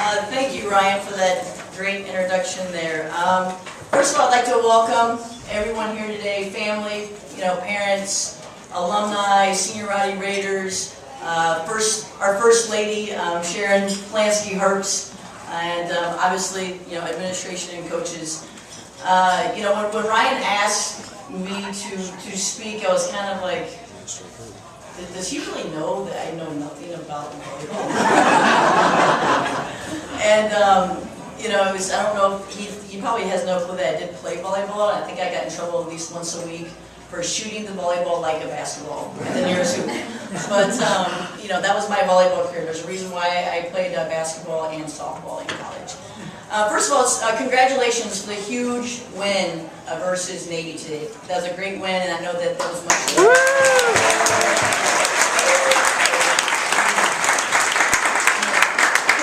Thank you, Ryan, for that great introduction there. First of all, I'd like to welcome everyone here today, family, parents, alumni, seniority Raiders, our First Lady, Sharon Plansky-Herbst, and obviously, administration and coaches. When Ryan asked me to speak, I was kind of like, does he really know that I know nothing about volleyball? And, I don't know, he probably has no clue that I did play volleyball. I think I got in trouble at least once a week for shooting the volleyball like a basketball at the nearest hoop. But, that was my volleyball career. There's a reason why I played basketball and softball in college. First of all, congratulations for the huge win versus Navy today. That was a great win, and I know that was much.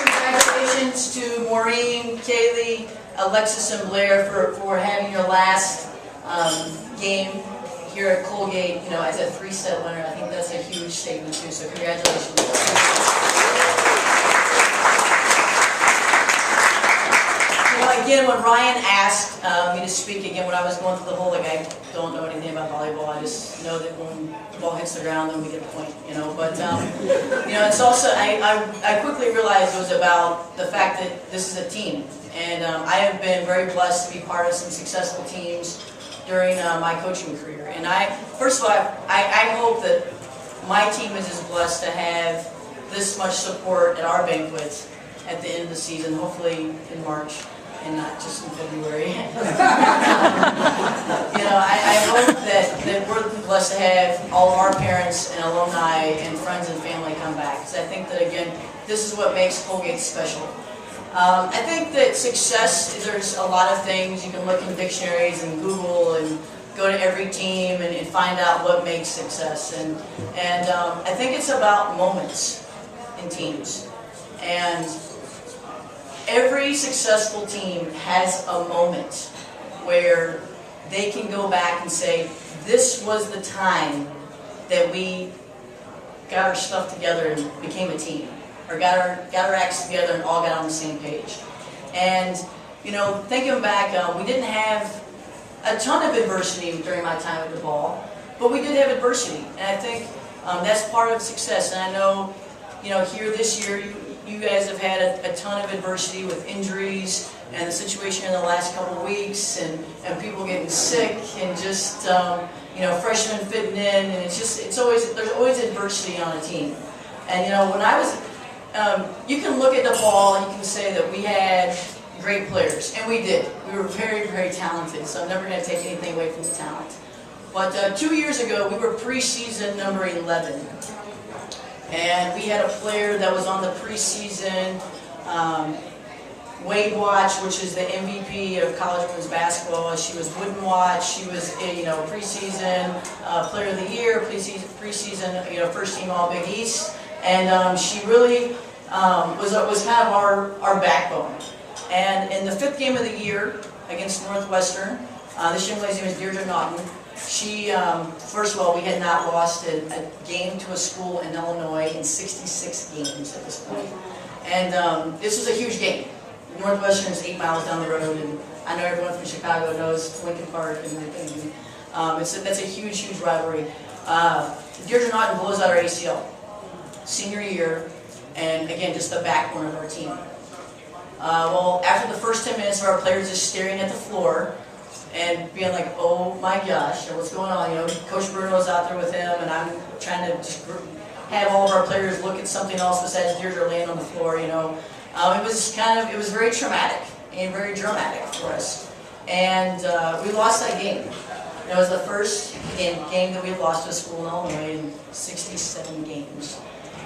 Congratulations to Maureen, Kaylee, Alexis, and Blair for having your last game here at Colgate, as a 3-set winner. I think that's a huge statement too, so congratulations. Again, when Ryan asked me to speak again, when I was going through the whole, I don't know anything about volleyball, I just know that when the ball hits the ground, then we get a point, But, it's also, I quickly realized it was about the fact that this is a team. And I have been very blessed to be part of some successful teams during my coaching career. And first of all, I hope that my team is as blessed to have this much support at our banquet at the end of the season, hopefully in March. And not just in February. I hope that we're blessed to have all of our parents and alumni and friends and family come back. Because I think that, again, this is what makes Colgate special. I think that success, there's a lot of things. You can look in dictionaries and Google and go to every team and find out what makes success. And I think it's about moments in teams. And every successful team has a moment where they can go back and say, this was the time that we got our stuff together and became a team, or got our acts together and all got on the same page. And, thinking back, we didn't have a ton of adversity during my time at the ball, but we did have adversity. And I think that's part of success. And I know, here this year, you guys have had a ton of adversity with injuries and the situation in the last couple of weeks and people getting sick and just, freshmen fitting in, and there's always adversity on a team. And, when I was, you can look at the ball and you can say that we had great players, and we did. We were very, very talented, so I'm never going to take anything away from the talent. But 2 years ago, we were preseason number 11. And we had a player that was on the preseason Wade Watch, which is the MVP of college women's basketball. She was Wooden Watch. She was preseason Player of the Year, preseason first team All Big East, and she really was kind of our backbone. And in the 5th game of the year against Northwestern, this young lady's name is Deirdre Naughton. She, first of all, we had not lost a game to a school in Illinois in 66 games at this point. And this was a huge game. Northwestern is 8 miles down the road, and I know everyone from Chicago knows Lincoln Park and everything. That's a huge, huge rivalry. Deirdre Naughton blows out her ACL senior year, and again, just the backbone of our team. Well, after the first 10 minutes of our players just staring at the floor, and being like, oh my gosh, what's going on? Coach Bruno's out there with him, and I'm trying to just have all of our players look at something else besides Deirdre laying on the floor. It was very traumatic and very dramatic for us. And we lost that game. It was the first game that we lost to a school in Illinois in 67 games.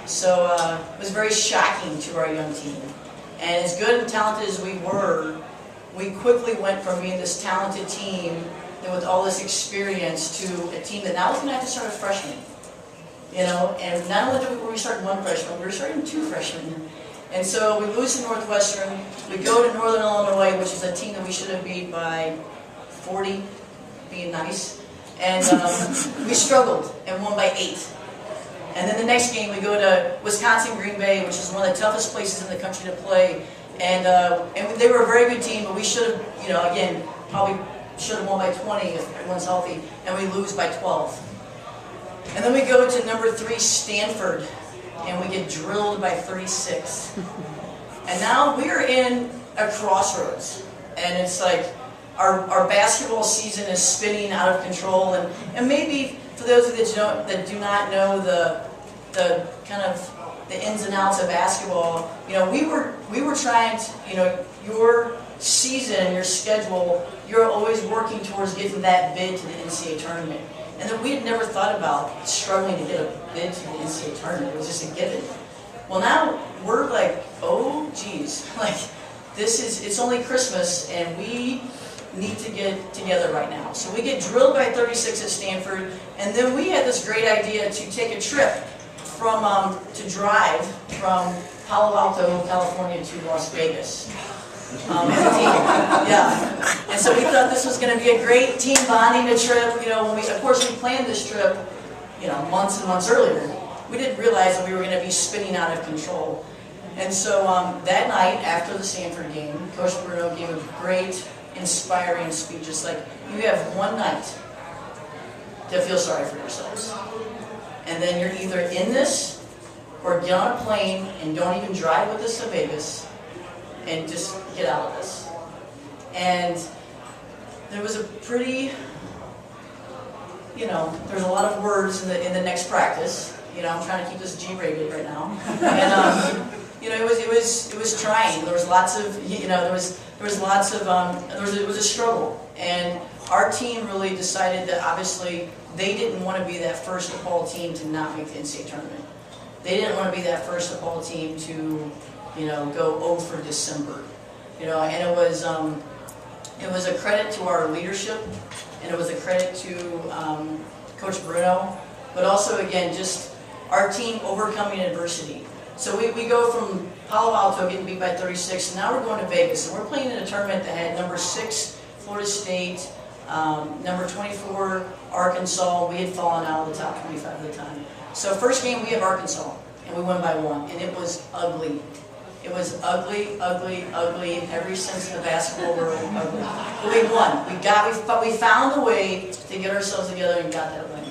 So it was very shocking to our young team. And as good and talented as we were, we quickly went from being this talented team and with all this experience to a team that now was going to have to start a freshman. And not only were we starting one freshman, we were starting 2 freshmen. And so we lose to Northwestern. We go to Northern Illinois, which is a team that we should have beat by 40, being nice. And we struggled and won by 8. And then the next game we go to Wisconsin Green Bay, which is one of the toughest places in the country to play. And they were a very good team, but we should have, you know, again, probably should have won by 20 if everyone's healthy, and we lose by 12. And then we go to number 3, Stanford, and we get drilled by 36. And now we are in a crossroads, and it's like our basketball season is spinning out of control, and maybe for those of you that do not know the kind of the ins and outs of basketball, you know, we were trying to, you know, your season, your schedule, you're always working towards getting that bid to the NCAA tournament. And then we had never thought about struggling to get a bid to the NCAA tournament. It was just a given. Well, now we're like, oh geez, like it's only Christmas and we need to get together right now. So we get drilled by 36 at Stanford, and then we had this great idea to take a trip to drive from Palo Alto, California to Las Vegas. As a team, yeah. And so we thought this was going to be a great team bonding trip. You know, of course we planned this trip, you know, months and months earlier. We didn't realize that we were going to be spinning out of control. And so that night after the Stanford game, Coach Bruno gave a great, inspiring speech. It's like, you have one night to feel sorry for yourselves. And then you're either in this, or get on a plane and don't even drive with us to Vegas, and just get out of this. And there was a pretty, you know, there's a lot of words in the next practice. You know, I'm trying to keep this G-rated right now. And you know, it was trying. There was lots of, you know, there was lots of it was a struggle. And our team really decided that obviously they didn't want to be that first DePaul team to not make the NCAA tournament. They didn't want to be that first DePaul team to, you know, go 0 for December. You know, and it was a credit to our leadership, and it was a credit to Coach Bruno, but also again just our team overcoming adversity. So we go from Palo Alto getting beat by 36, and now we're going to Vegas, and we're playing in a tournament that had number 6 Florida State, number 24 Arkansas. We had fallen out of the top 25 at the time. So first game we have Arkansas, and we won by 1, and it was ugly. It was ugly, ugly, ugly in every sense of the basketball world, ugly. But we won. We found a way to get ourselves together and got that win.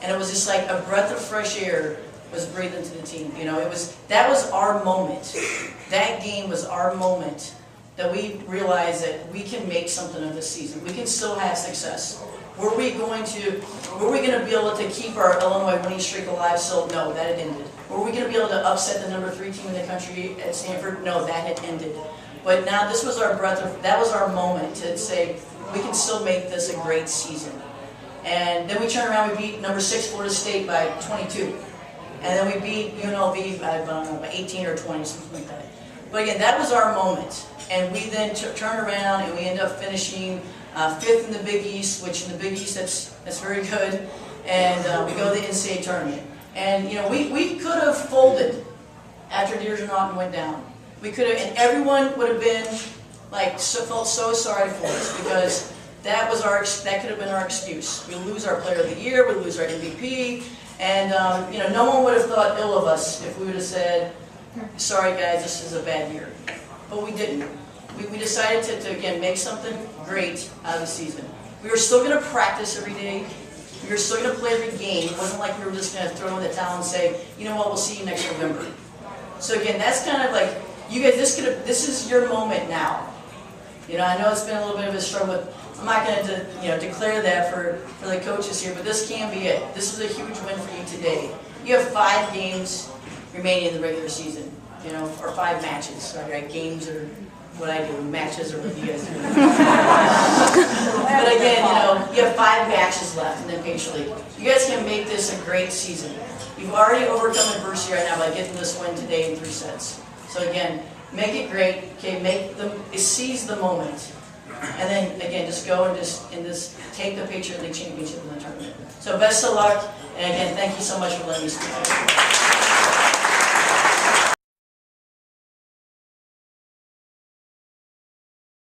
And it was just like a breath of fresh air was breathed into the team. You know, that was our moment. That game was our moment that we realized that we can make something of this season. We can still have success. Were we going to be able to keep our Illinois winning streak alive? So no, that had ended. Were we going to be able to upset the number 3 team in the country at Stanford? No, that had ended. But now this was our that was our moment to say we can still make this a great season. And then we turned around, we beat number 6 Florida State by 22. And then we beat UNLV by 18 or 20, something like that. But again, that was our moment. And we then turned around and we ended up finishing 5th in the Big East, which in the Big East, that's very good. And we go to the NCAA tournament. And you know, we could have folded after Deirdre Naughton went down. We could have, and everyone would have been like felt so sorry for us, because that could have been our excuse. We lose our Player of the Year, we lose our MVP, and you know, no one would have thought ill of us if we would have said, "Sorry guys, this is a bad year." But we didn't. We decided to again make something great out of the season. We were still going to practice every day. We were still going to play every game. It wasn't like we were just going to throw in the towel and say, "You know what? We'll see you next November." So again, that's kind of like, you guys. This is your moment now. You know, I know it's been a little bit of a struggle. I'm not going to declare that for the coaches here, but this can be it. This is a huge win for you today. You have 5 games remaining in the regular season. You know, or 5 matches. Sorry, right? Games or what I do, matches or what you guys do. But again, you know, you have 5 matches left in the Patriot League. You guys can make this a great season. You've already overcome adversity right now by getting this win today in 3 sets. So again, make it great. Okay, seize the moment, and then again, just go and just take the Patriot League championship in the tournament. So best of luck, and again, thank you so much for letting me speak.